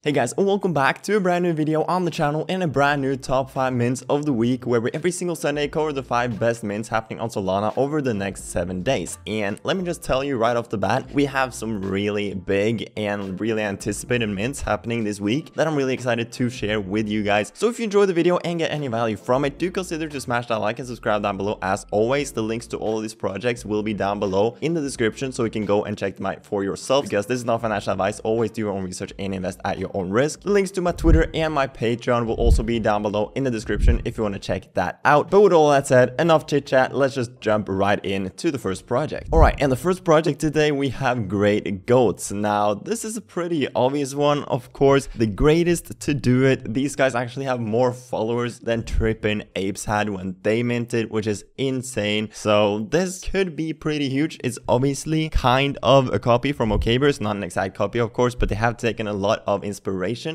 Hey guys, and welcome back to a brand new video on the channel and a brand new top 5 mints of the week where we every single Sunday cover the 5 best mints happening on Solana over the next 7 days. And let me just tell you right off the bat, we have some really big and really anticipated mints happening this week that I'm really excited to share with you guys. So if you enjoyed the video and get any value from it, do consider to smash that like and subscribe down below. As always, the links to all of these projects will be down below in the description so you can go and check them out for yourself, because this is not financial advice. Always do your own research and invest at your own risk. The links to my Twitter and my Patreon will also be down below in the description if you want to check that out. But with all that said, enough chit chat, let's just jump right into the first project. Alright, and the first project today we have Great Goats. Now, this is a pretty obvious one, of course, the greatest to do it. These guys actually have more followers than Trippin' Apes had when they minted, which is insane. So this could be pretty huge. It's obviously kind of a copy from OKBears, not an exact copy of course, but they have taken a lot of inspiration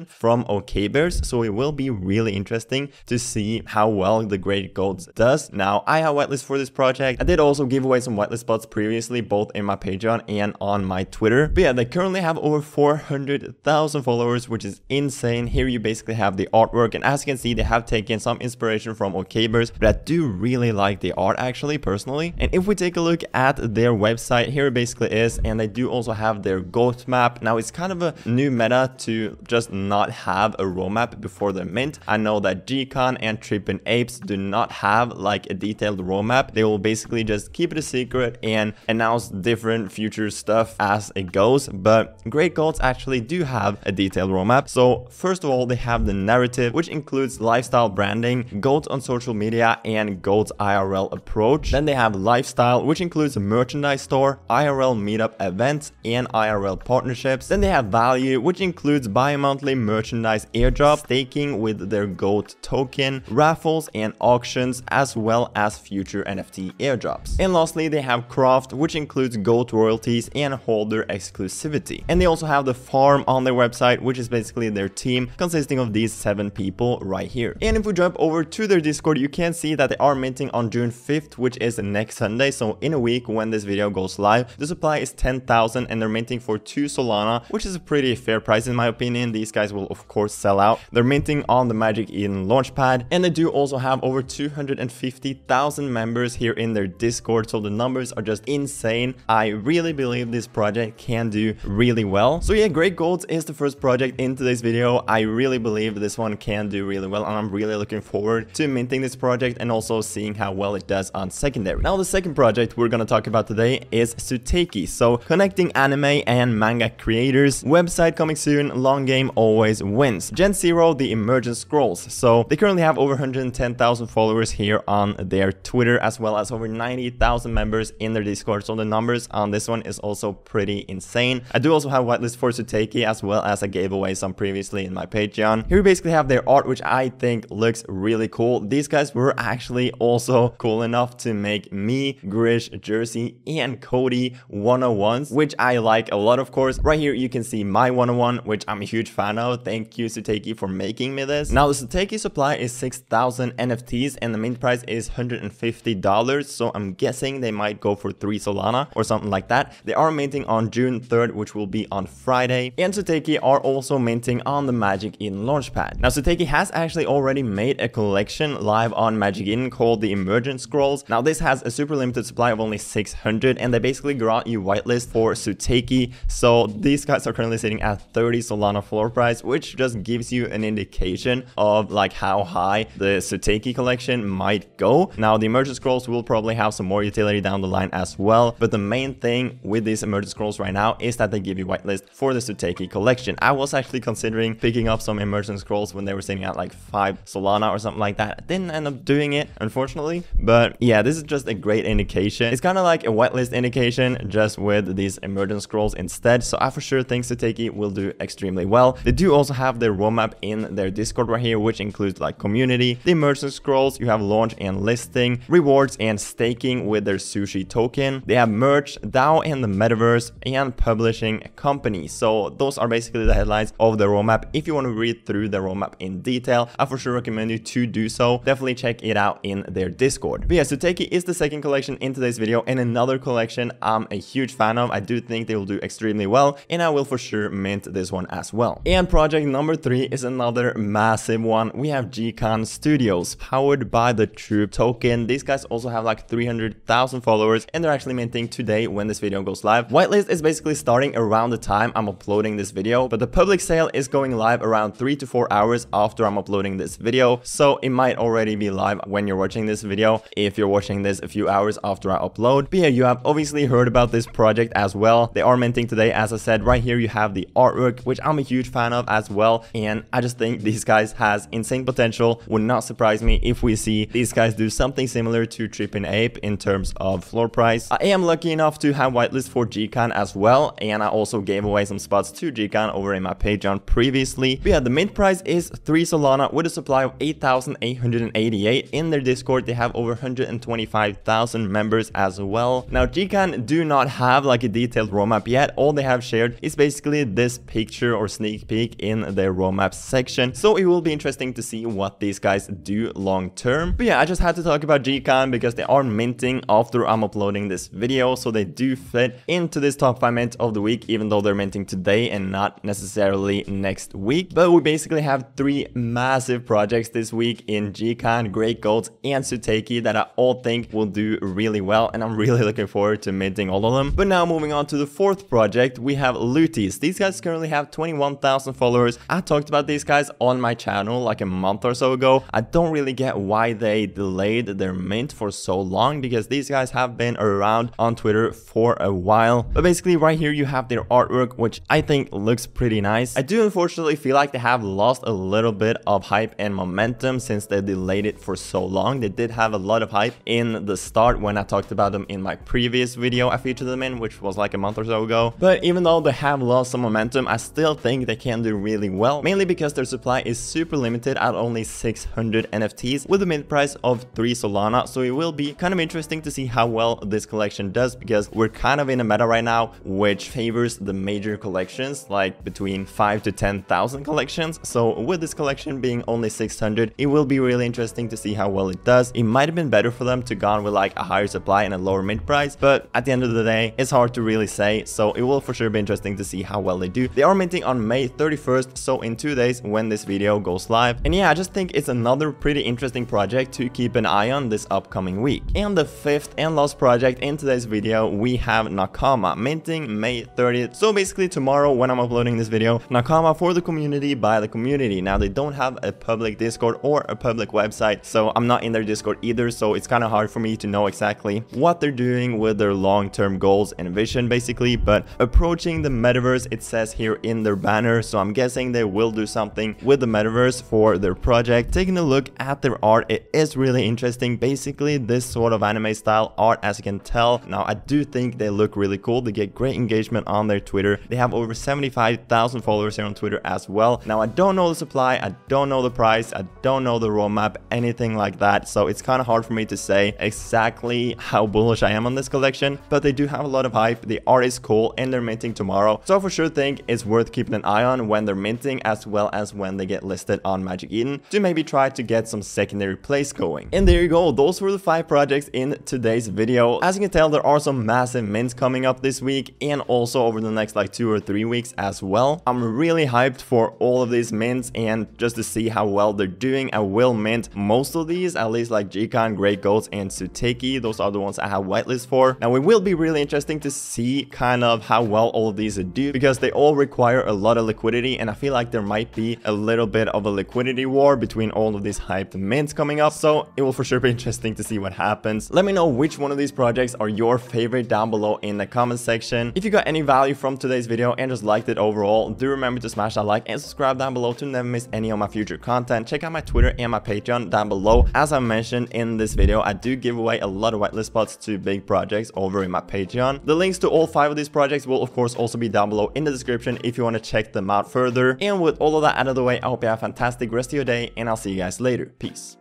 from OKBears, so it will be really interesting to see how well the Great Goats does. Now, I have whitelist for this project. I did also give away some whitelist spots previously, both in my Patreon and on my Twitter. But yeah, they currently have over 400,000 followers, which is insane. Here you basically have the artwork, and as you can see, they have taken some inspiration from OKBears, but I do really like the art actually, personally. And if we take a look at their website, here it basically is, and they do also have their goat map. Now, it's kind of a new meta to just not have a roadmap before the mint. I know that Jikan and Trippin' Apes do not have like a detailed roadmap. They will basically just keep it a secret and announce different future stuff as it goes. But Great Goats actually do have a detailed roadmap. So first of all, they have the narrative, which includes lifestyle branding, goats on social media, and goats IRL approach. Then they have lifestyle, which includes a merchandise store, IRL meetup events, and IRL partnerships. Then they have value, which includes bi-monthly merchandise airdrop, staking with their GOAT token, raffles and auctions, as well as future NFT airdrops. And lastly, they have craft, which includes GOAT royalties and holder exclusivity. And they also have the farm on their website, which is basically their team consisting of these 7 people right here. And if we jump over to their Discord, you can see that they are minting on June 5th, which is next Sunday. So in a week when this video goes live, the supply is 10,000 and they're minting for 2 Solana, which is a pretty fair price in my opinion. These guys will of course sell out. They're minting on the Magic Eden launchpad, and they do also have over 250,000 members here in their Discord, so the numbers are just insane. I really believe this project can do really well. So yeah, Great Goats is the first project in today's video. I really believe this one can do really well, and I'm really looking forward to minting this project and also seeing how well it does on secondary. Now, the second project we're gonna talk about today is Suteki. So connecting anime and manga creators, website coming soon, long game always wins. Gen 0, the emergent scrolls. So they currently have over 110,000 followers here on their Twitter, as well as over 90,000 members in their Discord. So the numbers on this one is also pretty insane. I do also have whitelist for Suteki, as well as I gave away some previously in my Patreon. Here we basically have their art, which I think looks really cool. These guys were actually also cool enough to make me, Grish, Jersey, and Cody 101s, which I like a lot, of course. Right here you can see my 101, which I'm a huge fan of. Thank you, Suteki, for making me this. Now, the Suteki supply is 6,000 NFTs and the mint price is $150. So I'm guessing they might go for 3 Solana or something like that. They are minting on June 3rd, which will be on Friday. And Suteki are also minting on the Magic Eden launchpad. Now, Suteki has actually already made a collection live on Magic Eden called the Emergent Scrolls. Now, this has a super limited supply of only 600, and they basically grant you whitelist for Suteki. So these guys are currently sitting at 30 Solana floor price, which just gives you an indication of like how high the Suteki collection might go. Now, the Emergent Scrolls will probably have some more utility down the line as well, but the main thing with these Emergent Scrolls right now is that they give you whitelist for the Suteki collection. I was actually considering picking up some Emergent Scrolls when they were sitting at like 5 Solana or something like that. I didn't end up doing it, unfortunately, but yeah, this is just a great indication. It's kind of like a whitelist indication, just with these Emergent Scrolls instead. So I for sure think Suteki will do extremely well. They do also have their roadmap in their Discord right here, which includes like community, the Emergent Scrolls, you have launch and listing, rewards and staking with their sushi token. They have merch, DAO and the metaverse, and publishing company. So those are basically the headlines of the roadmap. If you want to read through the roadmap in detail, I for sure recommend you to do so. Definitely check it out in their Discord. But yeah, Suteki is the second collection in today's video, and another collection I'm a huge fan of. I do think they will do extremely well, and I will for sure mint this one as well. And project number 3 is another massive one. We have Jikan Studios, powered by the Troop token. These guys also have like 300,000 followers, and they're actually minting today when this video goes live. Whitelist is basically starting around the time I'm uploading this video, but the public sale is going live around 3 to 4 hours after I'm uploading this video, so it might already be live when you're watching this video if you're watching this a few hours after I upload. But yeah, you have obviously heard about this project as well. They are minting today, as I said. Right here you have the artwork, which I'm a huge fan of as well, and I just think these guys has insane potential. Would not surprise me if we see these guys do something similar to Trippin' Ape in terms of floor price. I am lucky enough to have whitelist for Jikan as well, and I also gave away some spots to Jikan over in my Patreon previously. But yeah, the mint price is 3 Solana with a supply of 8,888. In their Discord they have over 125,000 members as well. Now Jikan do not have like a detailed roadmap yet. All they have shared is basically this picture or sneak peek in their roadmap section, so it will be interesting to see what these guys do long term. But yeah, I just had to talk about Jikan because they are minting after I'm uploading this video, so they do fit into this top 5 mint of the week, even though they're minting today and not necessarily next week. But we basically have 3 massive projects this week in Jikan, Great Goats, and Suteki that I all think will do really well, and I'm really looking forward to minting all of them. But now moving on to the 4th project, we have Looties. These guys currently have 21,000 followers. I talked about these guys on my channel like a month or so ago. I don't really get why they delayed their mint for so long, because these guys have been around on Twitter for a while. But basically right here you have their artwork, which I think looks pretty nice. I do unfortunately feel like they have lost a little bit of hype and momentum since they delayed it for so long. They did have a lot of hype in the start when I talked about them in my previous video I featured them in, which was like a month or so ago. But even though they have lost some momentum, I still think they can do really well, mainly because their supply is super limited at only 600 NFTs with a mint price of 3 Solana. So it will be kind of interesting to see how well this collection does, because we're kind of in a meta right now which favors the major collections, like between 5 to 10,000 collections. So with this collection being only 600, it will be really interesting to see how well it does. It might have been better for them to gone with like a higher supply and a lower mint price, but at the end of the day it's hard to really say, so it will for sure be interesting to see how well they do. They are minting on May 31st, so in 2 days when this video goes live. And yeah, I just think it's another pretty interesting project to keep an eye on this upcoming week. And the 5th and last project in today's video, we have Nakama, minting May 30th. So basically tomorrow when I'm uploading this video, Nakama for the community by the community. Now they don't have a public Discord or a public website, so I'm not in their Discord either, so it's kind of hard for me to know exactly what they're doing with their long-term goals and vision basically. But approaching the metaverse, it says here in their banner, so I'm guessing they will do something with the metaverse for their project. Taking a look at their art, it is really interesting. Basically this sort of anime style art, as you can tell. Now I do think they look really cool. They get great engagement on their Twitter. They have over 75,000 followers here on Twitter as well. Now I don't know the supply, I don't know the price, I don't know the roadmap, anything like that, so it's kind of hard for me to say exactly how bullish I am on this collection. But they do have a lot of hype, the art is cool, and they're minting tomorrow, so I for sure think it's worth keeping an eye on when they're minting, as well as when they get listed on Magic Eden, to maybe try to get some secondary place going. And there you go, those were the 5 projects in today's video. As you can tell, there are some massive mints coming up this week, and also over the next like 2 or 3 weeks as well. I'm really hyped for all of these mints, and just to see how well they're doing, I will mint most of these, at least like Jikan, Great Goats, and Suteki. Those are the ones I have whitelist for. Now it will be really interesting to see kind of how well all of these do, because they all require a lot of liquidity, and I feel like there might be a little bit of a liquidity war between all of these hyped mints coming up, so it will for sure be interesting to see what happens. Let me know which one of these projects are your favorite down below in the comment section. If you got any value from today's video and just liked it overall, do remember to smash that like and subscribe down below to never miss any of my future content. Check out my Twitter and my Patreon down below. As I mentioned in this video, I do give away a lot of whitelist spots to big projects over in my Patreon. The links to all 5 of these projects will of course also be down below in the description if you want to check them out further. And with all of that out of the way, I hope you have a fantastic rest of your day, and I'll see you guys later. Peace.